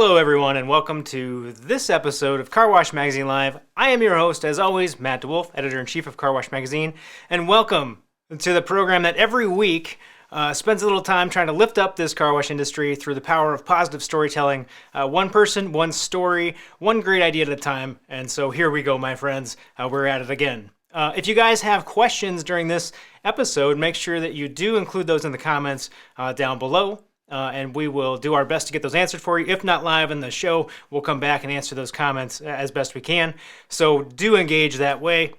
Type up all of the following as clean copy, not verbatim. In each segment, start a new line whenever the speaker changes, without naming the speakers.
Hello everyone and welcome to this episode of Car Wash Magazine Live. I am your host, as always, Matt DeWolf, Editor-in-Chief of Car Wash Magazine, and welcome to the program that every week spends a little time trying to lift up this car wash industry through the power of positive storytelling. One person, one story, one great idea at a time, and so here we go, my friends. We're at it again. If you guys have questions during this episode, make sure that you do include those in the comments down below. And we will do our best to get those answered for you. If not live in the show, we'll come back and answer those comments as best we can. So do engage that way.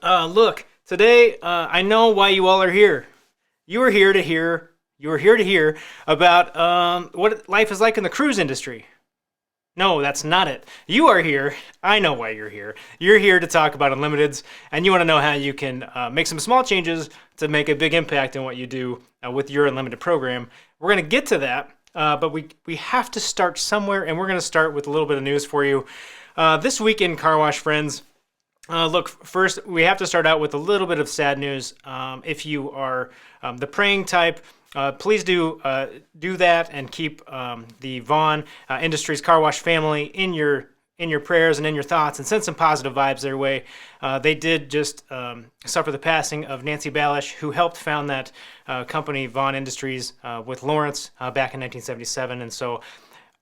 Look, today I know why you all are here. You are here to hear about what life is like in the cruise industry. No, that's not it. You are here. I know why you're here. You're here to talk about Unlimiteds, and you want to know how you can make some small changes to make a big impact in what you do with your Unlimited program. We're going to get to that, but we have to start somewhere, and we're going to start with a little bit of news for you. This week in Car Wash, friends, look, first, we have to start out with a little bit of sad news. If you are the praying type, please do that and keep the Vaughn Industries Car Wash family in your prayers and in your thoughts, and send some positive vibes their way. They did just suffer the passing of Nancy Balish, who helped found that company, Vaughn Industries, with Lawrence back in 1977. And so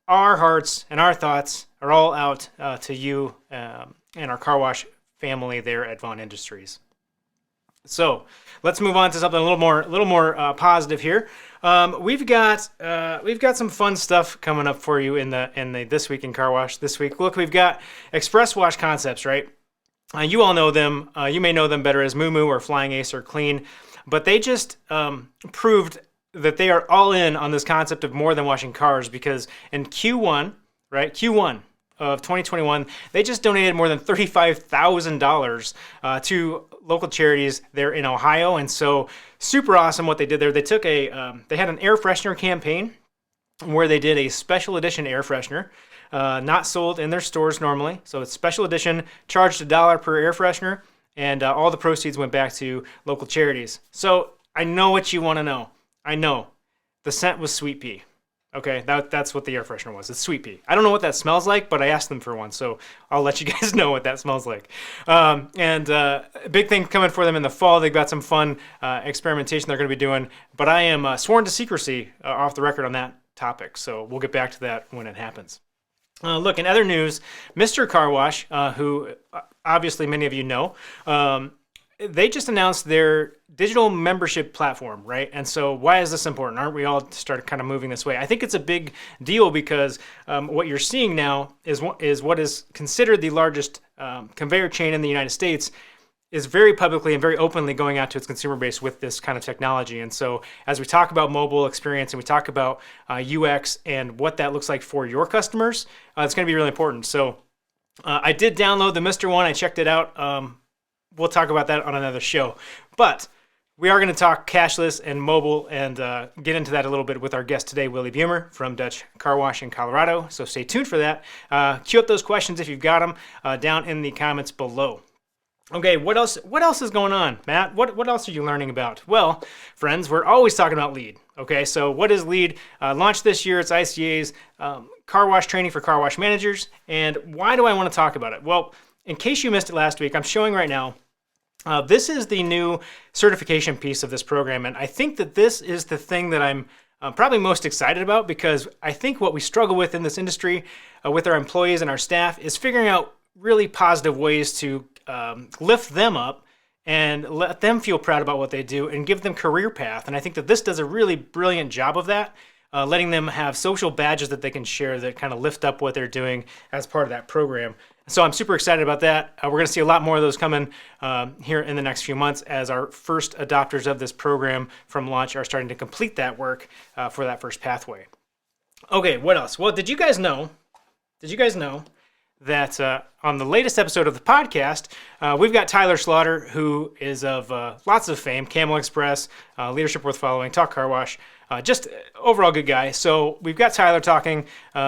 our hearts and our thoughts are all out to you and our car wash family there at Vaughn Industries. So let's move on to something a little more positive here. We've got some fun stuff coming up for you in the This Week in Car Wash this week. Look, we've got Express Wash Concepts, right? You all know them. You may know them better as Moo Moo or Flying Ace or Clean, but they just proved that they are all in on this concept of more than washing cars, because in Q1 of 2021, they just donated more than $35,000 to local charities there in Ohio. And so super awesome what they did there. They took they had an air freshener campaign where they did a special edition air freshener, not sold in their stores normally. So it's special edition, charged $1 per air freshener, and all the proceeds went back to local charities. So I know what you want to know. I know. The scent was sweet pea. Okay, that's what the air freshener was. It's sweet pea. I don't know what that smells like, but I asked them for one, so I'll let you guys know what that smells like. A big thing coming for them in the fall. They've got some fun experimentation they're going to be doing, but I am sworn to secrecy off the record on that topic, so we'll get back to that when it happens. Look, in other news, Mr. Car Wash, who obviously many of you know, they just announced their digital membership platform, right? And so why is this important? Aren't we all started kind of moving this way? I think it's a big deal because what you're seeing now is what is considered the largest conveyor chain in the United States is very publicly and very openly going out to its consumer base with this kind of technology. And so as we talk about mobile experience and we talk about UX and what that looks like for your customers, it's going to be really important. So I did download the Mr. One. I checked it out. We'll talk about that on another show. But we are going to talk cashless and mobile and get into that a little bit with our guest today, Willy Beumer from Dutch Car Wash in Colorado. So stay tuned for that. Queue up those questions if you've got them down in the comments below. Okay, what else is going on, Matt? What else are you learning about? Well, friends, we're always talking about LEAD. Okay, so what is LEAD? Launched this year, it's ICA's car wash training for car wash managers. And why do I want to talk about it? Well, in case you missed it last week, I'm showing right now. This is the new certification piece of this program, and I think that this is the thing that I'm probably most excited about, because I think what we struggle with in this industry with our employees and our staff is figuring out really positive ways to lift them up and let them feel proud about what they do and give them career path. And I think that this does a really brilliant job of that, letting them have social badges that they can share that kind of lift up what they're doing as part of that program. So I'm super excited about that. We're going to see a lot more of those coming here in the next few months as our first adopters of this program from launch are starting to complete that work for that first pathway. Okay, what else? Well, did you guys know that on the latest episode of the podcast, we've got Tyler Slaughter, who is of lots of fame, Camel Express, Leadership Worth Following, Talk Car Wash, just overall good guy. So we've got Tyler talking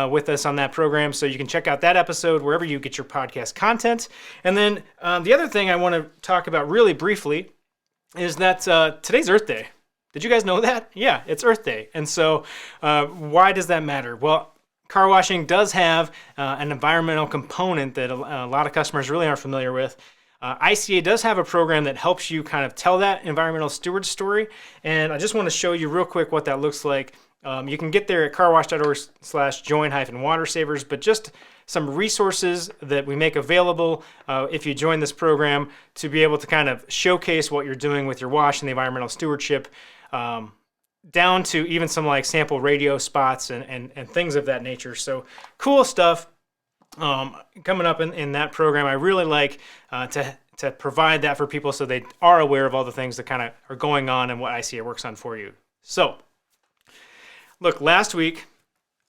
with us on that program, so you can check out that episode wherever you get your podcast content. And then the other thing I want to talk about really briefly is that today's Earth Day. Did you guys know that? Yeah, it's Earth Day. And so why does that matter? Well, car washing does have an environmental component that a lot of customers really aren't familiar with. ICA does have a program that helps you kind of tell that environmental steward story, and I just want to show you real quick what that looks like. You can get there at carwash.org/join-water savers, but just some resources that we make available if you join this program to be able to kind of showcase what you're doing with your wash and the environmental stewardship, down to even some like sample radio spots and things of that nature. So cool stuff coming up in that program. I really like to provide that for people so they are aware of all the things that kind of are going on and what ICA works on for you. So look, last week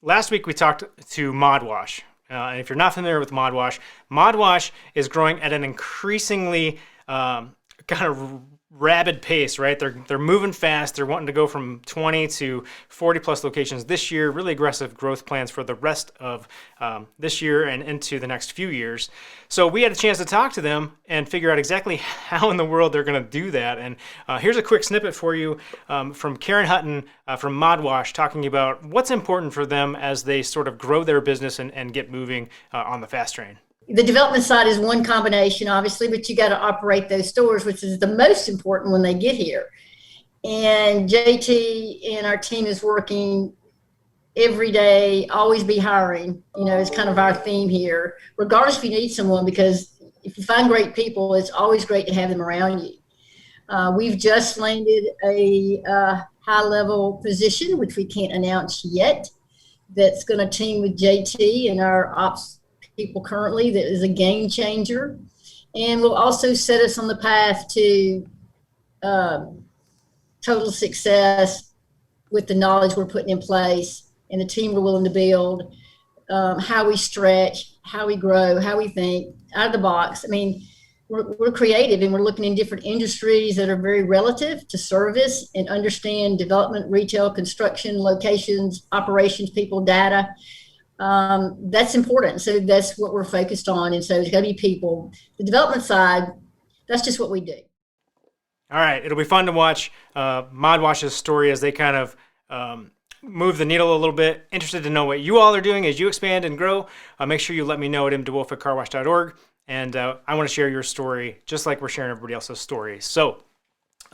we talked to ModWash. And if you're not familiar with ModWash is growing at an increasingly kind of rabid pace, right? They're moving fast. They're wanting to go from 20 to 40 plus locations this year. Really aggressive growth plans for the rest of this year and into the next few years. So we had a chance to talk to them and figure out exactly how in the world they're going to do that. And here's a quick snippet for you from Karen Hutton from ModWash talking about what's important for them as they sort of grow their business and get moving on the fast train.
The development side is one combination, obviously, but you got to operate those stores, which is the most important when they get here. And JT and our team is working every day, always be hiring, is kind of our theme here, regardless if you need someone, because if you find great people, it's always great to have them around you. We've just landed a high-level position, which we can't announce yet, that's going to team with JT and our ops people currently. That is a game changer, and will also set us on the path to total success with the knowledge we're putting in place and the team we're willing to build, how we stretch, how we grow, how we think out of the box. I mean, we're creative, and we're looking in different industries that are very relative to service and understand development, retail, construction, locations, operations, people, data. That's important. So that's what we're focused on. And so it's got to be people. The development side, that's just what we do.
All right. It'll be fun to watch ModWash's story as they kind of move the needle a little bit. Interested to know what you all are doing as you expand and grow. Make sure you let me know at mdewolf@carwash.org. And I want to share your story just like we're sharing everybody else's story. So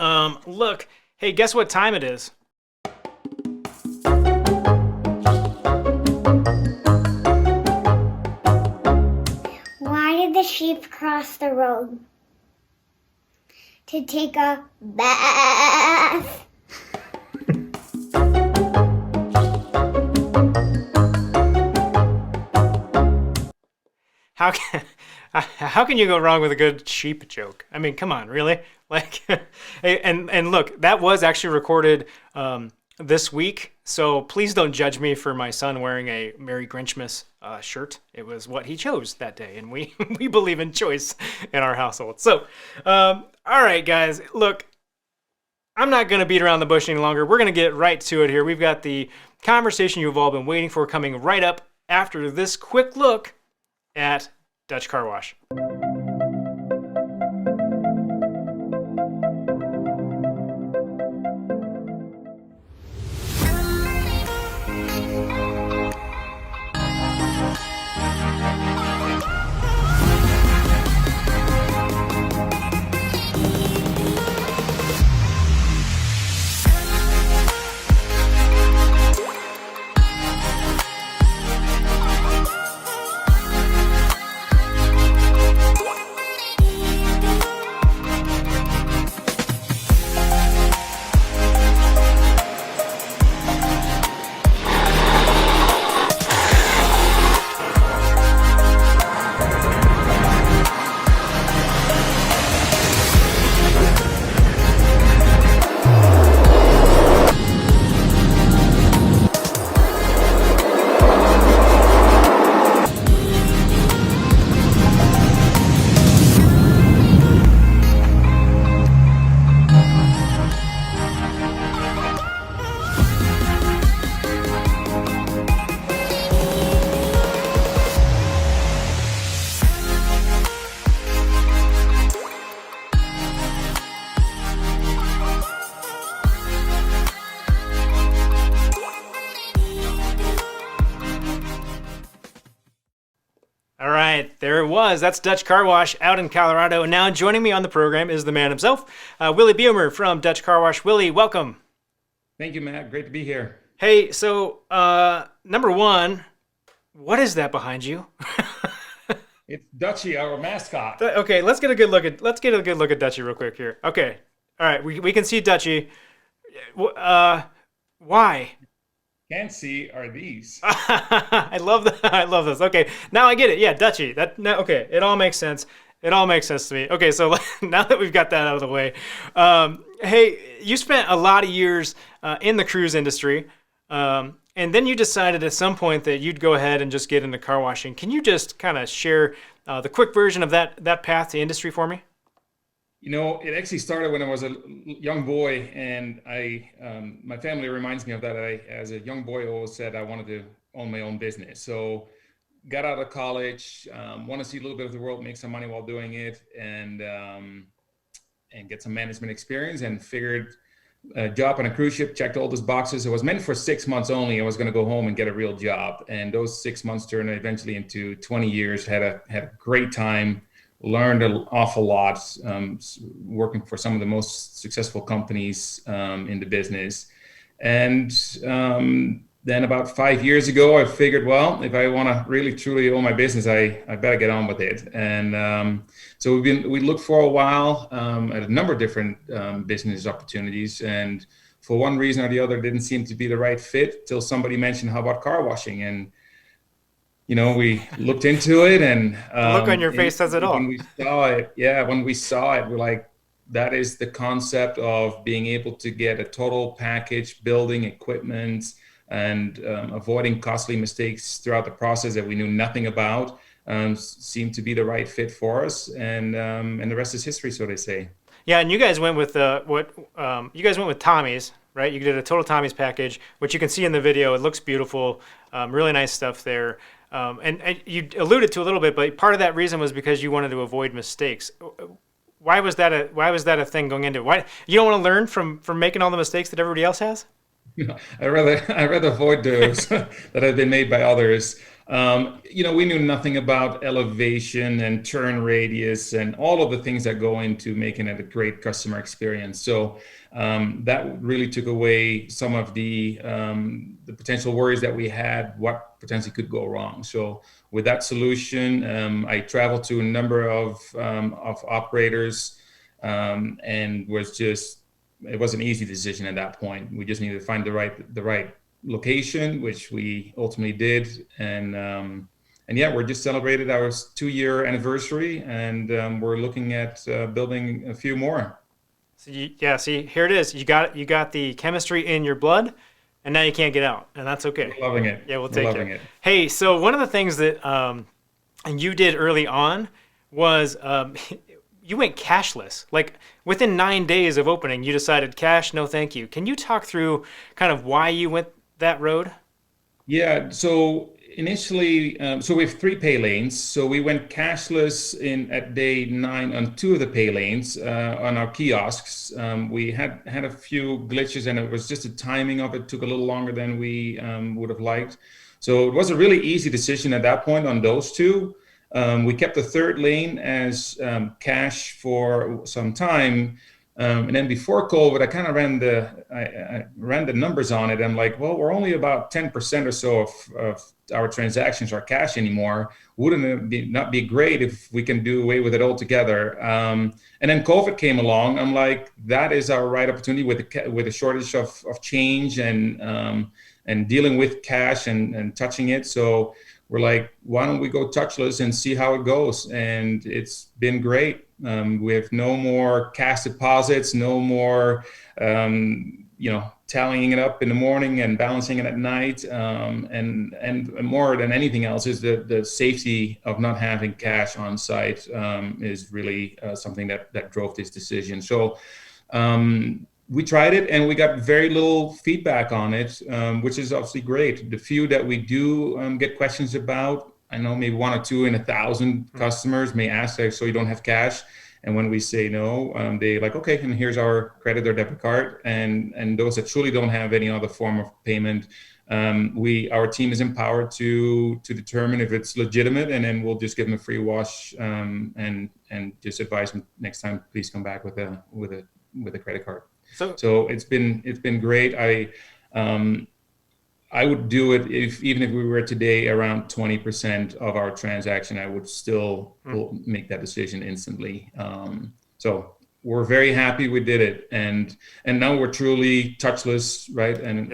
look, hey, guess what time it is?
The sheep cross the road to take a bath.
How can you go wrong with a good sheep joke? I mean, come on, really? Like, and look, that was actually recorded this week, so please don't judge me for my son wearing a Merry Grinchmas shirt. It was what he chose that day, and we believe in choice in our household. So, all right, guys, look, I'm not going to beat around the bush any longer. We're going to get right to it here. We've got the conversation you've all been waiting for coming right up after this quick look at Dutch Car Wash. right, there it was. That's Dutch Car Wash out in Colorado. And now joining me on the program is the man himself, Willy Beumer from Dutch Car Wash. Willy, welcome.
Thank you, Matt. Great to be here.
Hey, so number one, what is that behind you?
It's Dutchie, our mascot.
Okay, let's get a good look at Dutchie real quick here. Okay, all right, we can see Dutchie. Why?
Can't see are these.
I love that. I love this. Okay, now I get it. Yeah, Dutchie. Okay, it all makes sense. It all makes sense to me. Okay, so now that we've got that out of the way, hey, you spent a lot of years in the cruise industry, and then you decided at some point that you'd go ahead and just get into car washing. Can you just kind of share the quick version of that path to industry for me?
It actually started when I was a young boy, and my family reminds me of that. As a young boy, always said I wanted to own my own business. So, got out of college, want to see a little bit of the world, make some money while doing it, and get some management experience. And figured a job on a cruise ship, checked all those boxes. It was meant for 6 months only. I was going to go home and get a real job, and those 6 months turned eventually into 20 years. Had a great time. Learned an awful lot, working for some of the most successful companies in the business. And then about 5 years ago, I figured, well, if I want to really truly own my business, I better get on with it. And so we looked for a while at a number of different business opportunities. And for one reason or the other, didn't seem to be the right fit till somebody mentioned, how about car washing? And we looked into it, and
the look on your face says it all.
When we saw it, we're like, that is the concept of being able to get a total package, building equipment, and avoiding costly mistakes throughout the process that we knew nothing about. Seemed to be the right fit for us, and the rest is history, so they say.
Yeah, and you guys went with you guys went with Tommy's, right? You did a total Tommy's package, which you can see in the video. It looks beautiful, really nice stuff there. And you alluded to a little bit, but part of that reason was because you wanted to avoid mistakes. Why was that a thing going into it? Why you don't want to learn from making all the mistakes that everybody else has?
I rather avoid those that have been made by others. We knew nothing about elevation and turn radius and all of the things that go into making it a great customer experience. So that really took away some of the potential worries that we had, what potentially could go wrong. So with that solution, I traveled to a number of operators, and it was an easy decision at that point. We just needed to find the right location, which we ultimately did, and yeah, we're just celebrated our 2-year anniversary, and we're looking at building a few more.
So see, here it is. You got the chemistry in your blood, and now you can't get out, and that's okay.
We're loving it.
Yeah, we'll take it. Hey, so one of the things that you did early on was you went cashless. Like within 9 days of opening, you decided cash, no thank you. Can you talk through kind of why you went that road?
Yeah, so initially, so we have 3 pay lanes. So we went cashless at day 9 on 2 of the pay lanes on our kiosks. We had a few glitches, and it was just the timing of it took a little longer than we would have liked. So it was a really easy decision at that point on those 2. We kept the 3rd lane as cash for some time. And then before COVID, I kind of ran the numbers on it. I'm like, well, we're only about 10% or so of our transactions are cash anymore. Wouldn't it not be great if we can do away with it altogether? And then COVID came along. I'm like, that is our right opportunity with a shortage of change and dealing with cash and touching it. So we're like, why don't we go touchless and see how it goes? And it's been great. We have no more cash deposits, no more, tallying it up in the morning and balancing it at night. And more than anything else is the safety of not having cash on site is really something that drove this decision. So we tried it, and we got very little feedback on it, which is obviously great. The few that we do get questions about, I know maybe 1 or 2 in 1,000 customers may ask, like, so you don't have cash? And when we say no, they like, okay, and here's our credit or debit card. And those that truly don't have any other form of payment, Our team is empowered to determine if it's legitimate, and then we'll just give them a free wash, and just advise them next time, please come back with a credit card. So it's been great. I would do it even if we were today around 20% of our transaction, I would still make that decision instantly. So we're very happy we did it, and now we're truly touchless, right? And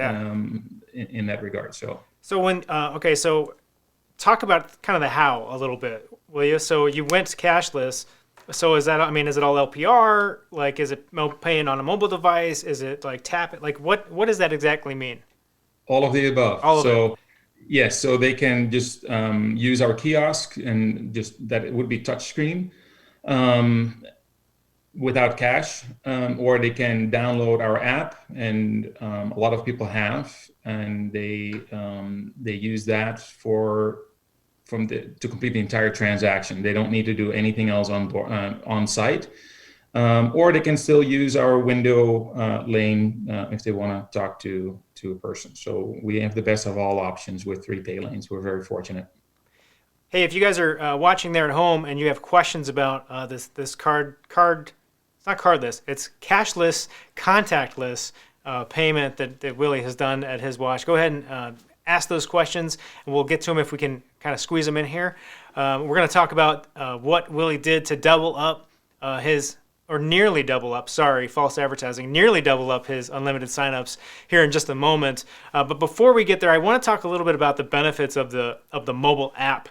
in that regard. So
when so talk about kind of the how a little bit, will you? So you went cashless. So is that, I mean, is it all LPR? Like, is it paying on a mobile device? Is it like tap it? Like, what does that exactly mean?
All of the above.
It.
Yes, so they can just use our kiosk, and just that it would be touchscreen without cash, or they can download our app, and a lot of people have, and they use that to complete the entire transaction. They don't need to do anything else on site. Or they can still use our window lane if they want to talk to a person. So we have the best of all options with 3 pay lanes. We're very fortunate.
Hey, if you guys are watching there at home and you have questions about this card, it's not cardless, it's cashless, contactless payment that Willy has done at his wash, go ahead and ask those questions, and we'll get to them if we can kind of squeeze them in here. We're going to talk about what Willy did to double up nearly double up, false advertising, nearly double up his unlimited signups here in just a moment. But before we get there, I want to talk a little bit about the benefits of the mobile app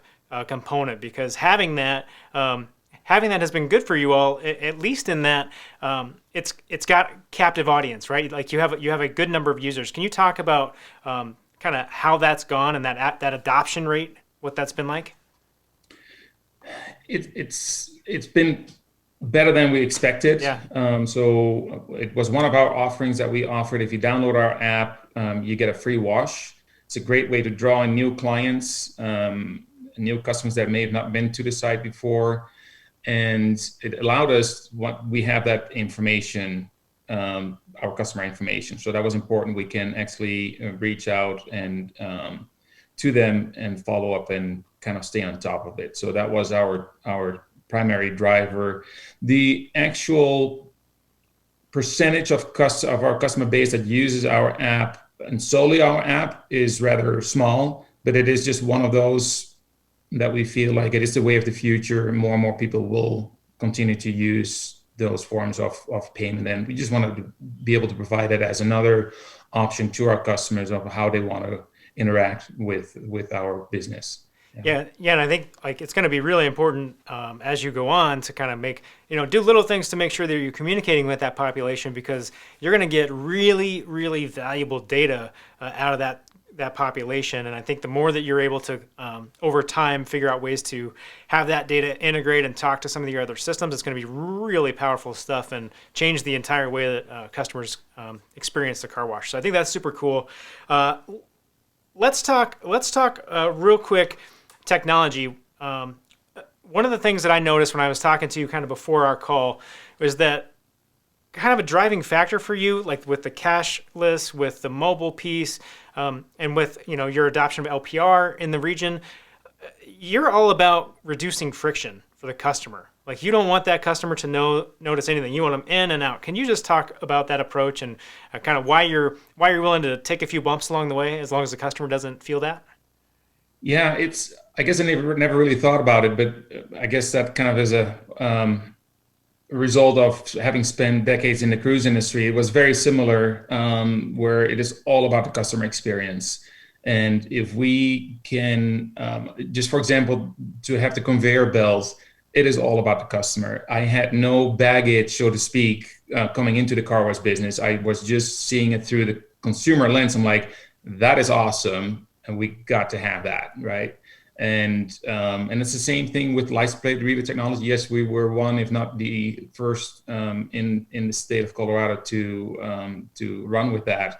component, because having that has been good for you all, at least in that it's got captive audience, right? Like you have a good number of users. Can you talk about kind of how that's gone and that adoption rate, what that's been like?
It's been better than we expected.
Yeah.
So it was one of our offerings that we offered. If you download our app, you get a free wash. It's a great way to draw in new clients, new customers that may have not been to the site before. And it allowed us, we have that information, our customer information. So that was important. We can actually reach out and to them and follow up and kind of stay on top of it. So that was our primary driver. The actual percentage of our customer base that uses our app and solely our app is rather small, but it is just one of those that we feel like it is the way of the future. More and more people will continue to use those forms of payment, and we just wanted to be able to provide it as another option to our customers of how they want to interact with our business.
Yeah, and I think like it's going to be really important as you go on to kind of make, do little things to make sure that you're communicating with that population, because you're going to get really, really valuable data out of that population. And I think the more that you're able to, over time, figure out ways to have that data integrate and talk to some of your other systems, it's going to be really powerful stuff and change the entire way that customers experience the car wash. So I think that's super cool. Let's talk real quick. Technology. One of the things that I noticed when I was talking to you kind of before our call was that kind of a driving factor for you, like with the cashless, with the mobile piece, and with your adoption of LPR in the region, you're all about reducing friction for the customer. Like you don't want that customer to notice anything. You want them in and out. Can you just talk about that approach and kind of why you're willing to take a few bumps along the way as long as the customer doesn't feel that?
Yeah, I guess I never really thought about it, but I guess that kind of is a result of having spent decades in the cruise industry. It was very similar, where it is all about the customer experience. And if we can, just for example, to have the conveyor belts, it is all about the customer. I had no baggage, so to speak, coming into the car wash business. I was just seeing it through the consumer lens. I'm like, that is awesome. And we got to have that, right? And it's the same thing with license plate reader technology. Yes, we were one, if not the first, in the state of Colorado to run with that.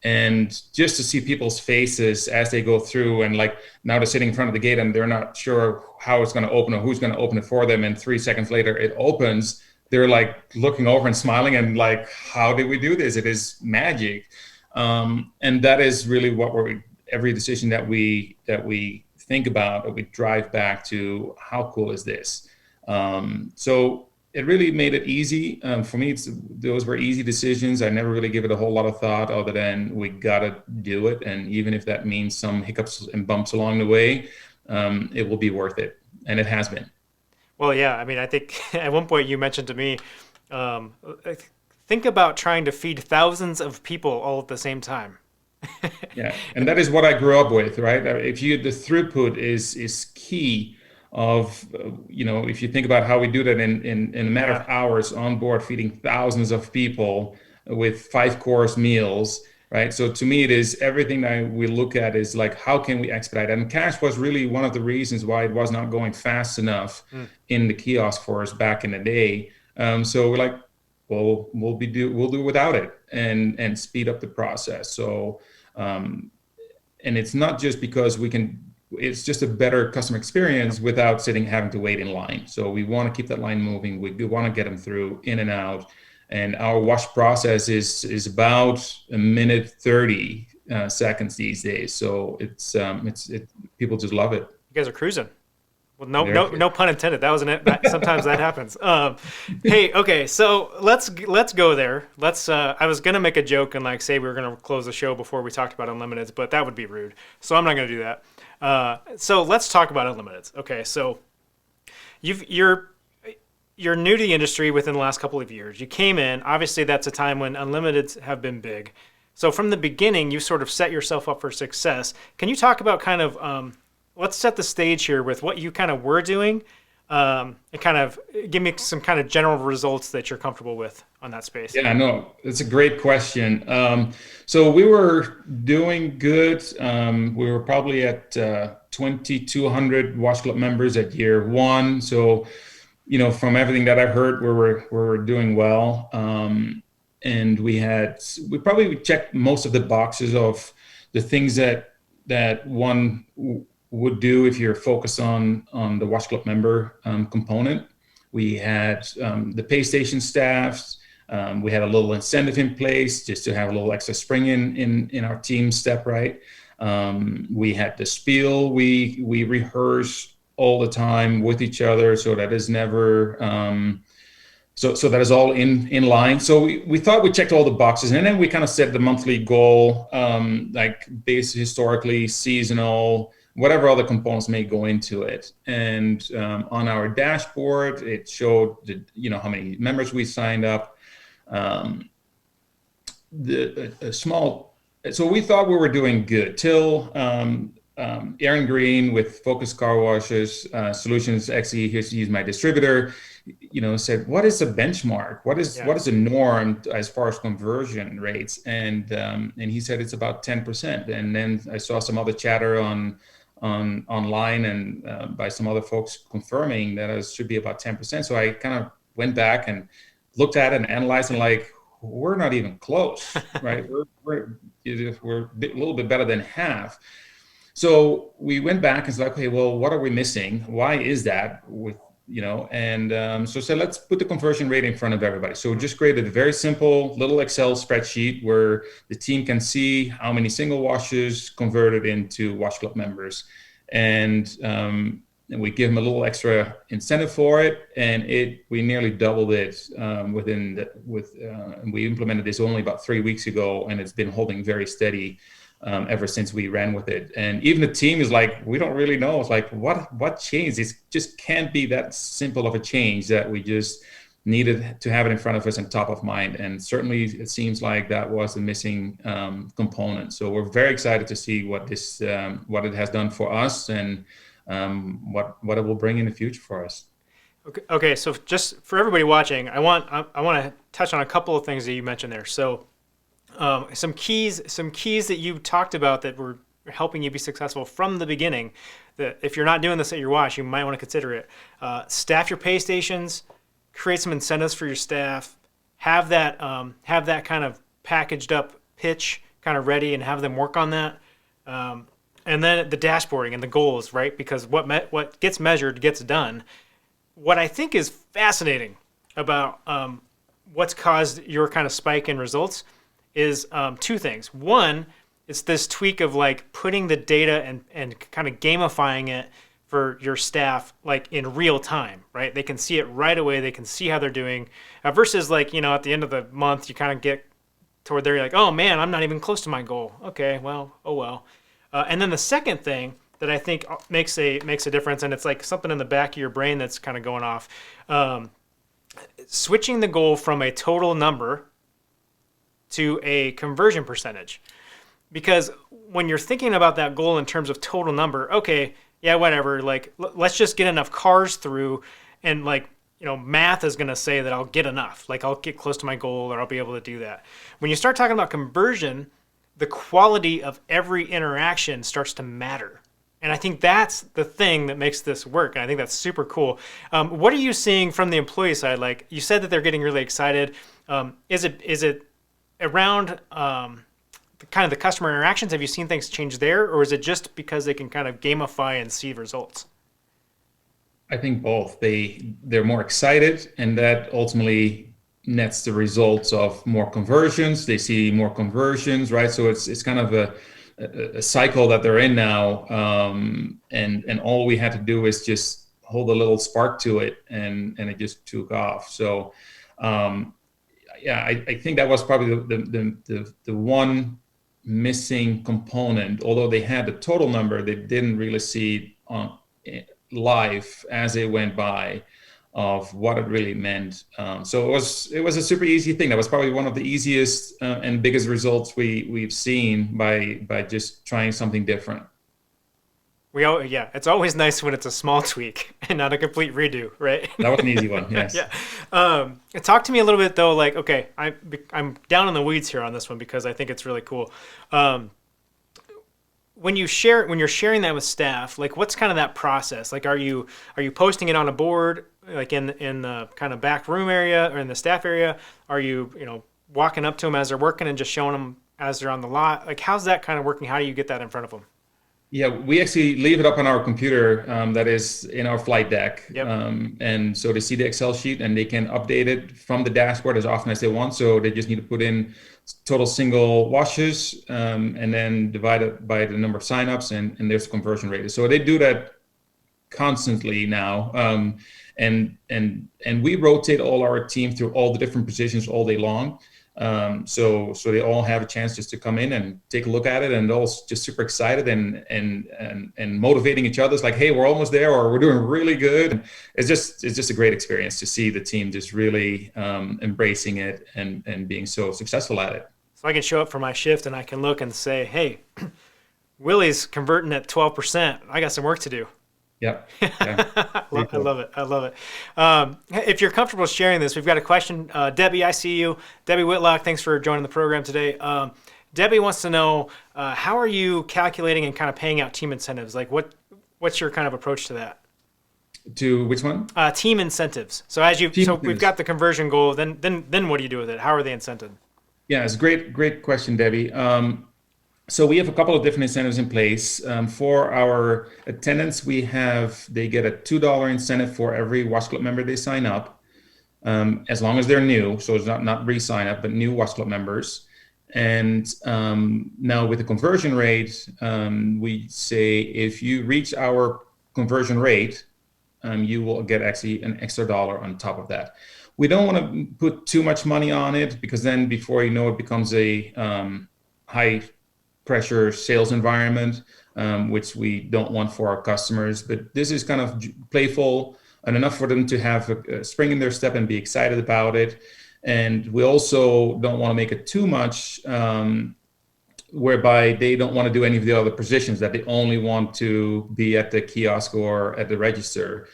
And just to see people's faces as they go through, and like now they're sitting in front of the gate and they're not sure how it's going to open or who's going to open it for them. And 3 seconds later it opens. They're like looking over and smiling and like, how did we do this? It is magic. And that is really what every decision that we think about, or we drive back to, how cool is this? So it really made it easy. For me, those were easy decisions. I never really give it a whole lot of thought other than we gotta do it. And even if that means some hiccups and bumps along the way, it will be worth it. And it has been.
Well, yeah. I mean, I think at one point you mentioned to me, um, think about trying to feed thousands of people all at the same time.
Yeah, and that is what I grew up with, right? The throughput is key of, if you think about how we do that in a matter of hours on board, feeding thousands of people with 5-course meals, right? So to me, it is everything that we look at is like, how can we expedite? And cash was really one of the reasons why it was not going fast enough in the kiosk for us back in the day. So we're like, well, we'll do without it and speed up the process. So, and it's not just because it's just a better customer experience without having to wait in line. So we want to keep that line moving. We want to get them through, in and out. And our wash process is about 1:30 seconds these days. So it's people just love it.
You guys are cruising. Well, no pun intended. That wasn't it. Sometimes that happens. Hey, okay, so let's go there. I was gonna make a joke and say we were gonna close the show before we talked about unlimiteds, but that would be rude. So I'm not gonna do that. So let's talk about unlimiteds. Okay, so you're new to the industry within the last couple of years. You came in. Obviously, that's a time when unlimiteds have been big. So from the beginning, you sort of set yourself up for success. Can you talk about kind of let's set the stage here with what you kind of were doing, and kind of give me some kind of general results that you're comfortable with on that space.
Yeah, no, it's a great question. So we were doing good. We were probably at 2,200 Wash Club members at year one. So, from everything that I heard, we were doing well. And we probably checked most of the boxes of the things that one would do if you're focused on the Wash Club member component. We had the pay station staffs. We had a little incentive in place just to have a little extra spring in our team step, right? We had the spiel. We rehearse all the time with each other, so that is never so that is all in line. So we thought we checked all the boxes, and then we kind of set the monthly goal, based historically, seasonal, whatever other components may go into it. And on our dashboard, it showed how many members we signed up. So we thought we were doing good till Aaron Green with Focus Car Washes Solutions, actually he's my distributor, said, what is a benchmark? What is a norm as far as conversion rates? And he said it's about 10%. And then I saw some other chatter online and by some other folks confirming that it should be about 10%. So I kind of went back and looked at it and analyzed, and we're not even close, right? we're a little bit better than half. So we went back and said, okay, well, what are we missing? Why is that? So said, let's put the conversion rate in front of everybody. So we just created a very simple little Excel spreadsheet where the team can see how many single washes converted into Wash Club members. And we give them a little extra incentive for it. And we nearly doubled it and we implemented this only about 3 weeks ago, and it's been holding very steady ever since we ran with it. And even the team is like, we don't really know. It's like, what changed? It just can't be that simple of a change that we just needed to have it in front of us and top of mind. And certainly it seems like that was the missing component. So we're very excited to see what it has done for us and what it will bring in the future for us.
Okay. So just for everybody watching, I want to touch on a couple of things that you mentioned there. So some keys that you talked about that were helping you be successful from the beginning, that if you're not doing this at your wash, you might want to consider it. Staff your pay stations, create some incentives for your staff, have that kind of packaged up pitch kind of ready and have them work on that. And then the dashboarding and the goals, right? Because what gets measured gets done. What I think is fascinating about what's caused your kind of spike in results is two things. One, it's this tweak of like putting the data and kind of gamifying it for your staff like in real time, right? They can see it right away. They can see how they're doing versus like, at the end of the month, you kind of get toward there, you're like, oh man, I'm not even close to my goal. Okay, well, oh well. And then the second thing that I think makes a difference, and it's like something in the back of your brain that's kind of going off, switching the goal from a total number to a conversion percentage. Because when you're thinking about that goal in terms of total number, okay, yeah, whatever, like let's just get enough cars through, and like, math is going to say that I'll get enough, like I'll get close to my goal or I'll be able to do that. When you start talking about conversion, the quality of every interaction starts to matter. And I think that's the thing that makes this work. And I think that's super cool. What are you seeing from the employee side? Like you said that they're getting really excited. Is it around kind of the customer interactions? Have you seen things change there? Or is it just because they can kind of gamify and see results?
I think both. They're more excited, and that ultimately nets the results of more conversions. They see more conversions, right? So it's kind of a cycle that they're in now, and all we had to do is just hold a little spark to it, and it just took off. So I think that was probably the one missing component. Although they had the total number, they didn't really see on live as it went by of what it really meant. So it was a super easy thing. That was probably one of the easiest and biggest results we've seen by just trying something different.
It's always nice when it's a small tweak and not a complete redo, right?
That was an easy one, yes.
Yeah. Talk to me a little bit though, like, okay, I'm down in the weeds here on this one because I think it's really cool. When you're sharing that with staff, like what's kind of that process? Like, are you posting it on a board, like in the kind of back room area or in the staff area? Are you, walking up to them as they're working and just showing them as they're on the lot? Like, how's that kind of working? How do you get that in front of them?
Yeah, we actually leave it up on our computer that is in our flight deck.
Yep.
And so they see the Excel sheet and they can update it from the dashboard as often as they want. So they just need to put in total single washes and then divide it by the number of signups, and there's the conversion rate. So they do that constantly now. And we rotate all our team through all the different positions all day long. So they all have a chance just to come in and take a look at it, and they're all just super excited and motivating each other. It's like, hey, we're almost there, or we're doing really good. And it's just a great experience to see the team just really embracing it and being so successful at it.
So I can show up for my shift and I can look and say, hey, Willy's converting at 12%. I got some work to do.
Yep. Yeah.
I love it. If you're comfortable sharing this, we've got a question. Debbie, I see you. Debbie Whitlock, thanks for joining the program today. Debbie wants to know, how are you calculating and kind of paying out team incentives? Like what's your kind of approach to that?
To which one?
Team incentives. So we've got the conversion goal. Then what do you do with it? How are they incented?
Yeah, it's a great question, Debbie. So we have a couple of different incentives in place. For our attendants, they get a $2 incentive for every Wash Club member they sign up, as long as they're new. So it's not re-sign up, but new Wash Club members. And now with the conversion rate, we say if you reach our conversion rate, you will get actually an extra $1 on top of that. We don't want to put too much money on it, because then before you know it becomes a high pressure sales environment, which we don't want for our customers. But this is kind of playful and enough for them to have a spring in their step and be excited about it. And we also don't want to make it too much, whereby they don't want to do any of the other positions, that they only want to be at the kiosk or at the register.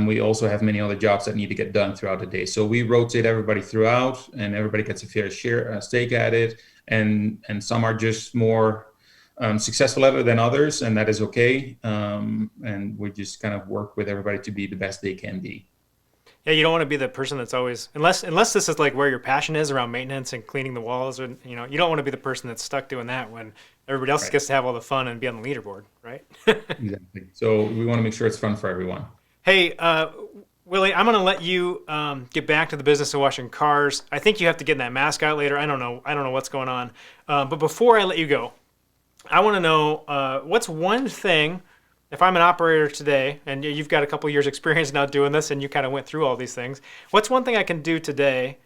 We also have many other jobs that need to get done throughout the day. So we rotate everybody throughout, and everybody gets a fair stake at it. And some are just more successful at it than others, and that is okay. And we just kind of work with everybody to be the best they can be.
Yeah, you don't want to be the person that's always, unless this is like where your passion is around maintenance and cleaning the walls, or you don't want to be the person that's stuck doing that when everybody else gets to have all the fun and be on the leaderboard, right?
Exactly. So we want to make sure it's fun for everyone.
Hey, Willie, I'm going to let you get back to the business of washing cars. I think you have to get in that mask out later. I don't know what's going on. But before I let you go, I want to know what's one thing, if I'm an operator today, and you've got a couple years experience now doing this, and you kind of went through all these things, what's one thing I can do today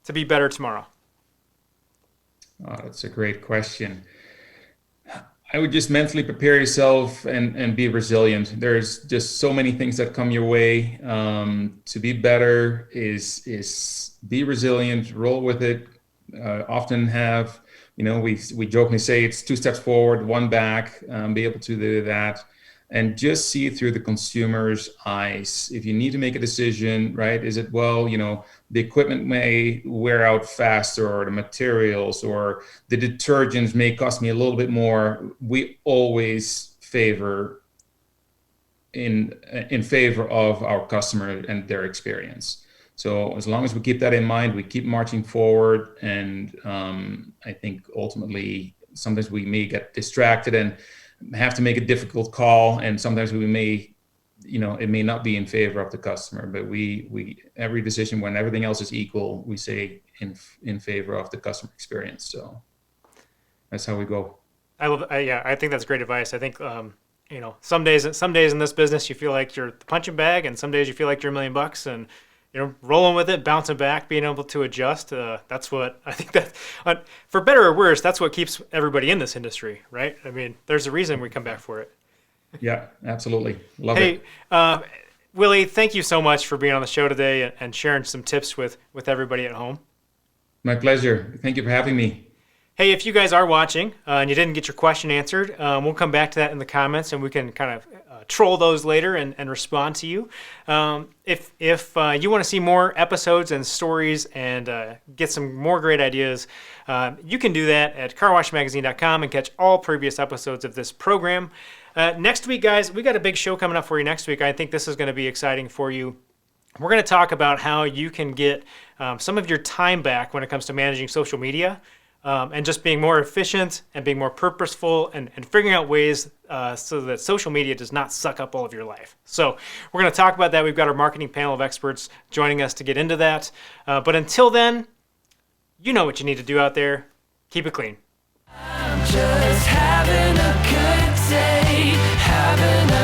to be better tomorrow?
Oh, that's a great question. I would just mentally prepare yourself and be resilient. There's just so many things that come your way. To be better is be resilient, roll with it. Often have, we jokingly say it's 2 steps forward, 1 back, be able to do that. And just see through the consumer's eyes. If you need to make a decision, right? Is it, the equipment may wear out faster, or the materials, or the detergents may cost me a little bit more. We always favor in favor of our customer and their experience. So as long as we keep that in mind, we keep marching forward. And I think ultimately, sometimes we may get distracted and have to make a difficult call, and sometimes we may, it may not be in favor of the customer, but we every decision, when everything else is equal, we say in favor of the customer experience. So that's how we go.
I think that's great advice. I think some days in this business you feel like you're the punching bag, and some days you feel like you're $1 million, and rolling with it, bouncing back, being able to adjust. That's what I think that, for better or worse, that's what keeps everybody in this industry, right? I mean, there's a reason we come back for it.
Yeah, absolutely. Love it.
Hey, Willie, thank you so much for being on the show today and sharing some tips with everybody at home.
My pleasure. Thank you for having me.
Hey, if you guys are watching and you didn't get your question answered, we'll come back to that in the comments, and we can kind of troll those later and respond to you. If you want to see more episodes and stories and get some more great ideas, you can do that at carwashmagazine.com and catch all previous episodes of this program. Next week, guys, we got a big show coming up for you next week. I think this is going to be exciting for you. We're going to talk about how you can get some of your time back when it comes to managing social media. And just being more efficient and being more purposeful and figuring out ways so that social media does not suck up all of your life. So we're going to talk about that. We've got our marketing panel of experts joining us to get into that. But until then, you know what you need to do out there. Keep it clean.
I'm just having a good day, having a